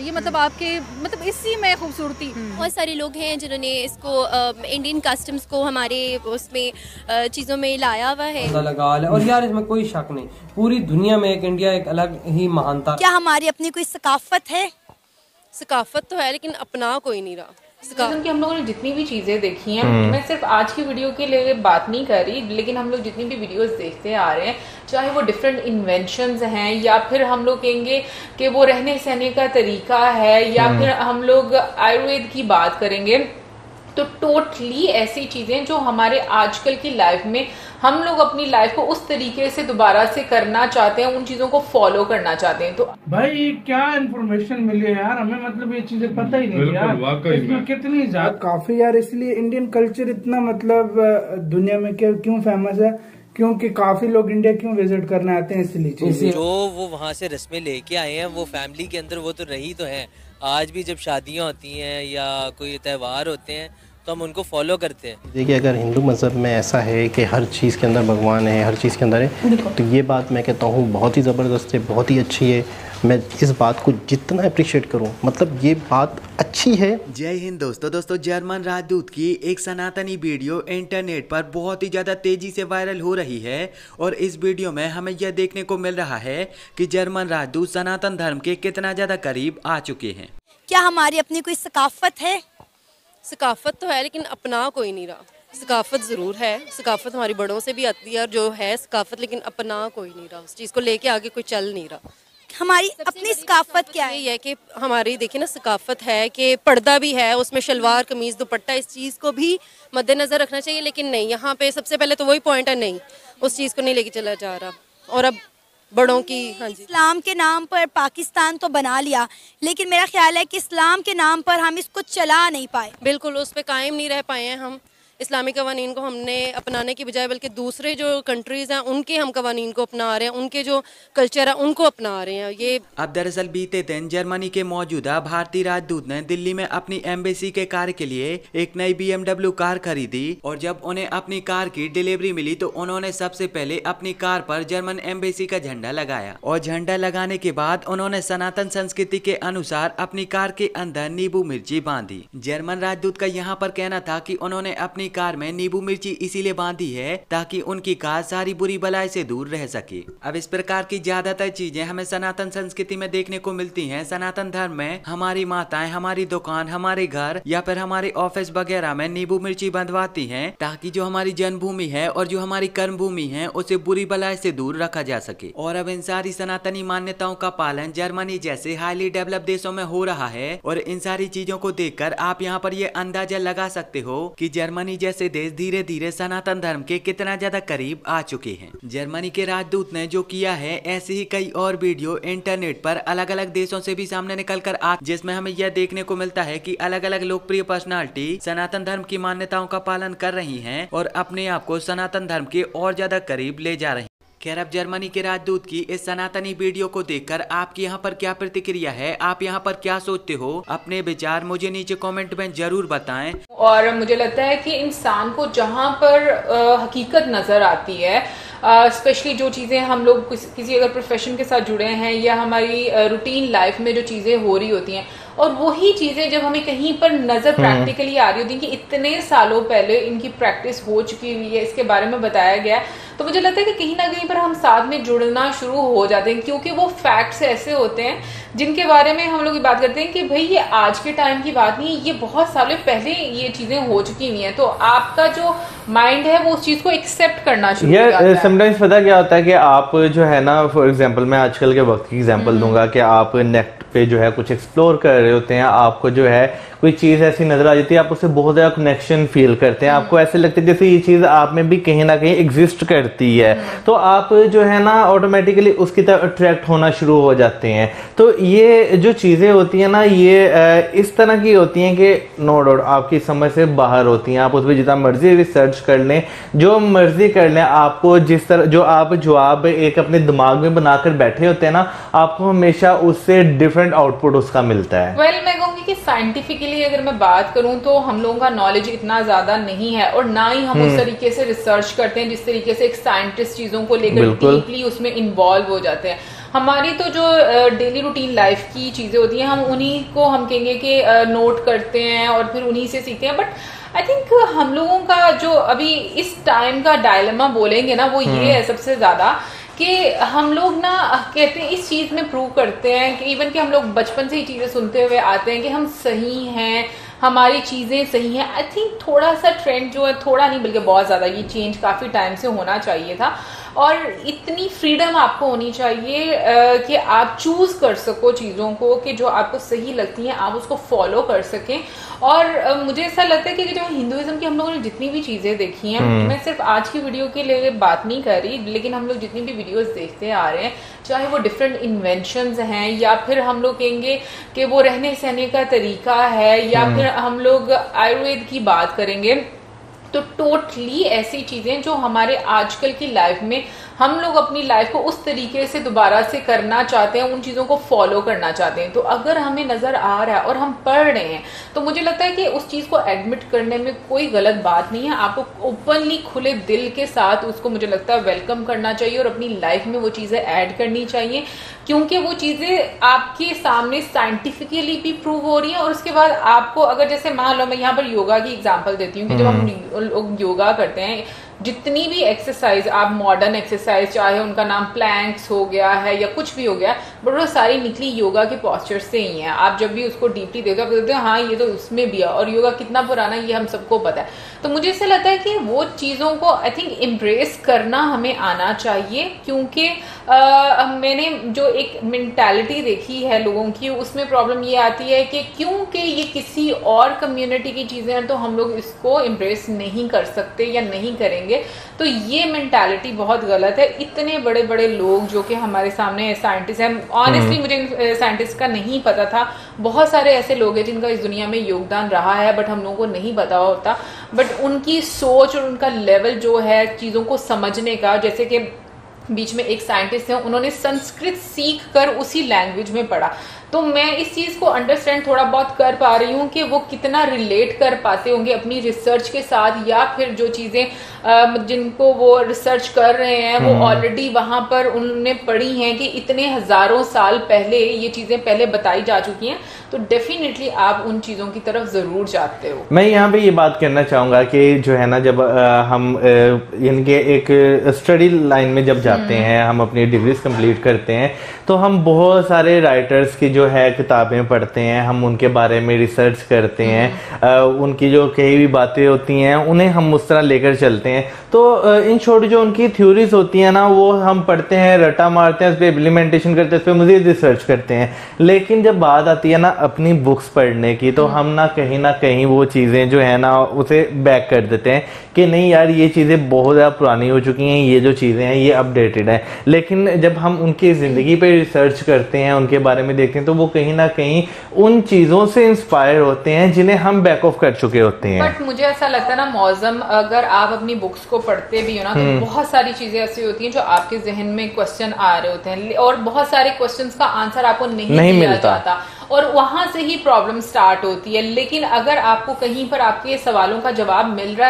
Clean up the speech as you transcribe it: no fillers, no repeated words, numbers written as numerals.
चाहिए, मतलब आपके मतलब इसी में खूबसूरती। बहुत सारे लोग हैं जिन्होंने इसको इंडियन कस्टम्स को हमारे उसमें चीज़ों में लाया हुआ है। और यार इसमें कोई शक नहीं, पूरी दुनिया में एक इंडिया एक अलग ही महानता। क्या हमारी अपनी कोई सकाफत है? सकाफत तो है लेकिन अपना कोई नहीं रहा। कि हम लोगों ने जितनी भी चीज़ें देखी हैं, मैं सिर्फ आज की वीडियो के लिए बात नहीं कर रही, लेकिन हम लोग जितनी भी वीडियोस देखते आ रहे हैं, चाहे वो डिफरेंट इन्वेंशंस हैं या फिर हम लोग कहेंगे कि वो रहने सहने का तरीका है या फिर हम लोग आयुर्वेद की बात करेंगे, तो टोटली ऐसी चीज़ें जो हमारे आजकल की लाइफ में हम लोग अपनी लाइफ को उस तरीके से दोबारा से करना चाहते हैं, उन चीज़ों को फॉलो करना चाहते हैं। तो भाई क्या इन्फॉर्मेशन मिली है यार हमें, मतलब ये चीजें पता ही नहीं यार, इसमें कितनी ज्यादा काफी यार। इसलिए इंडियन कल्चर इतना मतलब दुनिया में क्यों फेमस है, क्योंकि काफी लोग इंडिया क्यों विजिट करने आते हैं, इसलिए जो वो वहाँ से रस्में लेके आए हैं वो फैमिली के अंदर वो तो रही तो है। आज भी जब शादियाँ होती हैं या कोई त्यौहार होते हैं तो हम उनको फॉलो करते हैं। देखिए अगर हिंदू मज़हब में ऐसा है कि हर चीज़ के अंदर भगवान है, हर चीज़ के अंदर है, तो ये बात मैं कहता हूँ बहुत ही ज़बरदस्त है, बहुत ही अच्छी है। मैं इस बात को जितना अप्रिशिएट करूँ, मतलब ये बात अच्छी है। जय हिंद दोस्तों, जर्मन राजदूत की एक सनातनी वीडियो इंटरनेट पर बहुत ही ज़्यादा तेज़ी से वायरल हो रही है और इस वीडियो में हमें यह देखने को मिल रहा है कि जर्मन राजदूत सनातन धर्म के कितना ज़्यादा करीब आ चुके हैं। क्या हमारी अपनी कोई सकाफत है? सकाफत तो है लेकिन अपना कोई नहीं रहा। सकाफत ज़रूर है, सकाफत हमारी बड़ों से भी आती है और जो है सकाफत, लेकिन अपना कोई नहीं रहा। उस चीज़ को लेके आगे कोई चल नहीं रहा। हमारी अपनी सकाफत क्या है? ये है कि हमारी देखिए ना सकाफत है कि पर्दा भी है, उसमें शलवार कमीज़ दुपट्टा, इस चीज़ को भी मद्देनज़र रखना चाहिए, लेकिन नहीं, यहाँ पे सबसे पहले तो वही पॉइंट है, नहीं उस चीज़ को नहीं लेके चला जा रहा। और अब बड़ों की, हाँ जी, इस्लाम के नाम पर पाकिस्तान तो बना लिया, लेकिन मेरा ख्याल है कि इस्लाम के नाम पर हम इसको चला नहीं पाए, बिल्कुल उस पर कायम नहीं रह पाए हैं हम। इस्लामी कवानीन को हमने अपनाने की बजाय बल्कि दूसरे जो कंट्रीज़ हैं उनके हम कवानीन को अपना रहे हैं, उनके जो कल्चर है उनको अपना रहे हैं। ये अब दरअसल बीते दिन जर्मनी के मौजूदा भारतीय राजदूत ने दिल्ली में अपनी एम्बेसी के कार्य के लिए एक नई BMW कार खरीदी और जब उन्हें अपनी कार की डिलीवरी मिली तो उन्होंने सबसे पहले अपनी कार पर जर्मन एम्बेसी का झंडा लगाया और झंडा लगाने के बाद उन्होंने सनातन संस्कृति के अनुसार अपनी कार के अंदर नींबू मिर्ची बांधी। जर्मन राजदूत का यहाँ पर कहना था कि उन्होंने अपनी कार में नींबू मिर्ची इसीलिए बांधी है ताकि उनकी कार सारी बुरी बलाएं से दूर रह सके। अब इस प्रकार की ज्यादातर चीजें हमें सनातन संस्कृति में देखने को मिलती हैं। सनातन धर्म में हमारी माताएं हमारी दुकान, हमारे घर या फिर हमारे ऑफिस वगैरह में नींबू मिर्ची बंधवाती हैं ताकि जो हमारी जन्मभूमि है और जो हमारी कर्म भूमि है उसे बुरी बलाएं से दूर रखा जा सके। और अब इन सारी सनातनी मान्यताओं का पालन जर्मनी जैसे हाईली डेवलप देशों में हो रहा है और इन सारी चीजों को देखकर आप यहाँ पर ये अंदाजा लगा सकते हो कि जर्मनी जैसे देश धीरे धीरे सनातन धर्म के कितना ज्यादा करीब आ चुके हैं। जर्मनी के राजदूत ने जो किया है ऐसे ही कई और वीडियो इंटरनेट पर अलग अलग देशों से भी सामने निकल कर आ, जिसमें हमें यह देखने को मिलता है कि अलग अलग लोकप्रिय पर्सनालिटी सनातन धर्म की मान्यताओं का पालन कर रही हैं और अपने आप को सनातन धर्म के और ज्यादा करीब ले जा रही हैं। खैर अब जर्मनी के राजदूत की इस सनातनी वीडियो को देखकर आपकी यहाँ पर क्या प्रतिक्रिया है, आप यहाँ पर क्या सोचते हो, अपने विचार मुझे नीचे कमेंट में जरूर बताएं। और मुझे लगता है कि इंसान को जहाँ पर हकीकत नजर आती है, स्पेशली जो चीज़ें हम लोग किसी अगर प्रोफेशन के साथ जुड़े हैं या हमारी रूटीन लाइफ में जो चीज़ें हो रही होती हैं और वही चीज़ें जब हमें कहीं पर नज़र प्रैक्टिकली आ रही होती है कि इतने सालों पहले इनकी प्रैक्टिस हो चुकी हुई है, इसके बारे में बताया गया, तो मुझे लगता है कि कहीं ना कहीं पर हम साथ में जुड़ना शुरू हो जाते हैं, क्योंकि वो फैक्ट्स ऐसे होते हैं जिनके बारे में हम लोग बात करते हैं कि भाई ये आज के टाइम की बात नहीं, ये बहुत सालों पहले ये चीज़ें हो चुकी हुई हैं। तो आपका जो माइंड है वो उस चीज़ को एक्सेप्ट करना शुरू कर जाता है। समटाइम्स पता क्या होता है कि आप जो है ना, फॉर एग्जांपल मैं आजकल के वक्त की एग्जांपल दूंगा कि आप नेट पे जो है कुछ एक्सप्लोर कर रहे होते हैं, आपको जो है कोई चीज ऐसी नजर आ जाती है, आप उससे बहुत ज्यादा कनेक्शन फील करते हैं, आपको ऐसे लगता है जैसे ये चीज आप में भी कहीं ना कहीं एग्जिस्ट करती है, तो आप जो है ना ऑटोमेटिकली उसकी तरफ अट्रैक्ट होना शुरू हो जाते हैं। तो ये जो चीजें होती है ना, ये इस तरह की होती हैं कि नो डाउट आपकी समझ से बाहर होती हैं। आप उस पर जितना मर्जी रिसर्च कर लें, जो मर्जी कर लें, आपको जिस तरह जो आप जवाब एक अपने दिमाग में बनाकर बैठे होते हैं ना, आपको हमेशा उससे डिफरेंट आउटपुट उसका मिलता है। वेल मैं कहूँगी कि साइंटिफिकली अगर मैं बात करूं तो हम लोगों का नॉलेज इतना ज्यादा नहीं है और ना ही हम उस तरीके से रिसर्च करते हैं जिस तरीके से एक साइंटिस्ट चीजों को लेकर डीपली उसमें इन्वॉल्व हो जाते हैं। हमारी तो जो डेली रूटीन लाइफ की चीजें होती हैं, हम उन्हीं को हम कहेंगे कि नोट करते हैं और फिर उन्हीं से सीखते हैं। बट आई थिंक हम लोगों का जो अभी इस टाइम का डायलेमा बोलेंगे ना, वो ये है सबसे ज्यादा कि हम लोग ना कहते हैं, इस चीज में प्रूव करते हैं कि इवन कि हम लोग बचपन से ही चीजें सुनते हुए आते हैं कि हम सही हैं, हमारी चीजें सही हैं। आई थिंक थोड़ा सा ट्रेंड जो है, थोड़ा नहीं बल्कि बहुत ज्यादा, ये चेंज काफी टाइम से होना चाहिए था। और इतनी फ्रीडम आपको होनी चाहिए कि आप चूज कर सको चीजों को, कि जो आपको सही लगती हैं आप उसको फॉलो कर सकें। और मुझे ऐसा लगता है कि जो हिंदुइज्म की हम लोगों ने जितनी भी चीजें देखी हैं, मैं सिर्फ आज की वीडियो के लिए बात नहीं कर रही, लेकिन हम लोग जितनी भी वीडियोस देखते आ रहे हैं, चाहे वो डिफरेंट इन्वेंशंस हैं, या फिर हम लोग कहेंगे कि वो रहने सहने का तरीका है, या फिर हम लोग आयुर्वेद की बात करेंगे, तो टोटली ऐसी चीजें जो हमारे आजकल की लाइफ में हम लोग अपनी लाइफ को उस तरीके से दोबारा से करना चाहते हैं, उन चीजों को फॉलो करना चाहते हैं। तो अगर हमें नजर आ रहा है और हम पढ़ रहे हैं, तो मुझे लगता है कि उस चीज को एडमिट करने में कोई गलत बात नहीं है। आपको ओपनली खुले दिल के साथ उसको मुझे लगता है वेलकम करना चाहिए और अपनी लाइफ में वो चीजें ऐड करनी चाहिए, क्योंकि वो चीजें आपके सामने साइंटिफिकली भी प्रूव हो रही है। और उसके बाद आपको अगर, जैसे मान लो मैं यहाँ पर योगा की एग्जांपल देती हूँ कि जब हम लोग योगा करते हैं, जितनी भी एक्सरसाइज, आप मॉडर्न एक्सरसाइज, चाहे उनका नाम प्लैंक्स हो गया है या कुछ भी हो गया, बट वो सारी निकली योगा के पोस्चर से ही है। आप जब भी उसको डीपली देखो, आप कहते हो हाँ ये तो उसमें भी है, और योगा कितना पुराना है ये हम सबको पता है। तो मुझे ऐसा लगता है कि वो चीजों को आई थिंक एम्ब्रेस करना हमें आना चाहिए, क्योंकि मैंने जो एक मेंटालिटी देखी है लोगों की, उसमें प्रॉब्लम ये आती है कि क्योंकि ये किसी और कम्युनिटी की चीजें हैं, तो हम लोग इसको एम्ब्रेस नहीं कर सकते या नहीं करेंगे। तो ये मेंटालिटी बहुत गलत है। इतने बड़े बड़े लोग जो कि हमारे सामने साइंटिस्ट हैं, ऑनेस्टली मुझे साइंटिस्ट का नहीं पता था, बहुत सारे ऐसे लोग हैं जिनका इस दुनिया में योगदान रहा है, बट हम लोगों को नहीं पता होता। बट उनकी सोच और उनका लेवल जो है चीजों को समझने का, जैसे कि बीच में एक साइंटिस्ट है, उन्होंने संस्कृत सीख कर उसी लैंग्वेज में पढ़ा, तो मैं इस चीज को अंडरस्टैंड थोड़ा बहुत कर पा रही हूँ कि वो कितना रिलेट कर पाते होंगे अपनी रिसर्च के साथ, या फिर जो चीजें जिनको वो रिसर्च कर रहे हैं वो ऑलरेडी वहां पर उन्होंने पढ़ी हैं कि इतने हजारों साल पहले ये चीजें पहले बताई जा चुकी हैं। तो डेफिनेटली आप उन चीजों की तरफ जरूर जाते हो। मैं यहाँ पे ये बात करना चाहूंगा कि जो है ना, जब हम इनके एक स्टडी लाइन में जब जाते हैं, हम अपनी डिग्रीज कंप्लीट करते हैं, तो हम बहुत सारे राइटर्स की जो है किताबें पढ़ते हैं, हम उनके बारे में रिसर्च करते हैं, उनकी जो कई भी बातें होती हैं उन्हें हम उस तरह लेकर चलते हैं। तो इन शॉर्ट जो उनकी थ्योरीज होती है ना, वो हम पढ़ते हैं, रटा मारते हैं, उस पर इम्प्लीमेंटेशन करते हैं, उस पर मजीद रिसर्च करते हैं। लेकिन जब बात आती है ना अपनी बुक्स पढ़ने की, तो हम ना कहीं वो चीजें जो है ना उसे बैक कर देते हैं कि नहीं यार ये चीजें बहुत ज्यादा पुरानी हो चुकी हैं, ये जो चीजें हैं ये अपडेटेड है। लेकिन जब हम उनकी जिंदगी पे रिसर्च करते हैं, उनके बारे में देखते हैं, तो वो कहीं ना कहीं उन चीजों से इंस्पायर होते हैं जिन्हें हम बैक ऑफ कर चुके होते हैं। बट मुझे ऐसा लगता है ना मौजम, अगर आप अपनी बुक्स को पढ़ते भी हो ना, तो बहुत सारी चीजें ऐसी होती हैं जो आपके जहन में क्वेश्चन आ रहे होते हैं, और बहुत सारे क्वेश्चंस का आंसर आपको नहीं मिल जाता, और वहां से ही प्रॉब्लम स्टार्ट होती है। लेकिन अगर आपको कहीं पर आपके सवालों का जवाब मिल रहा है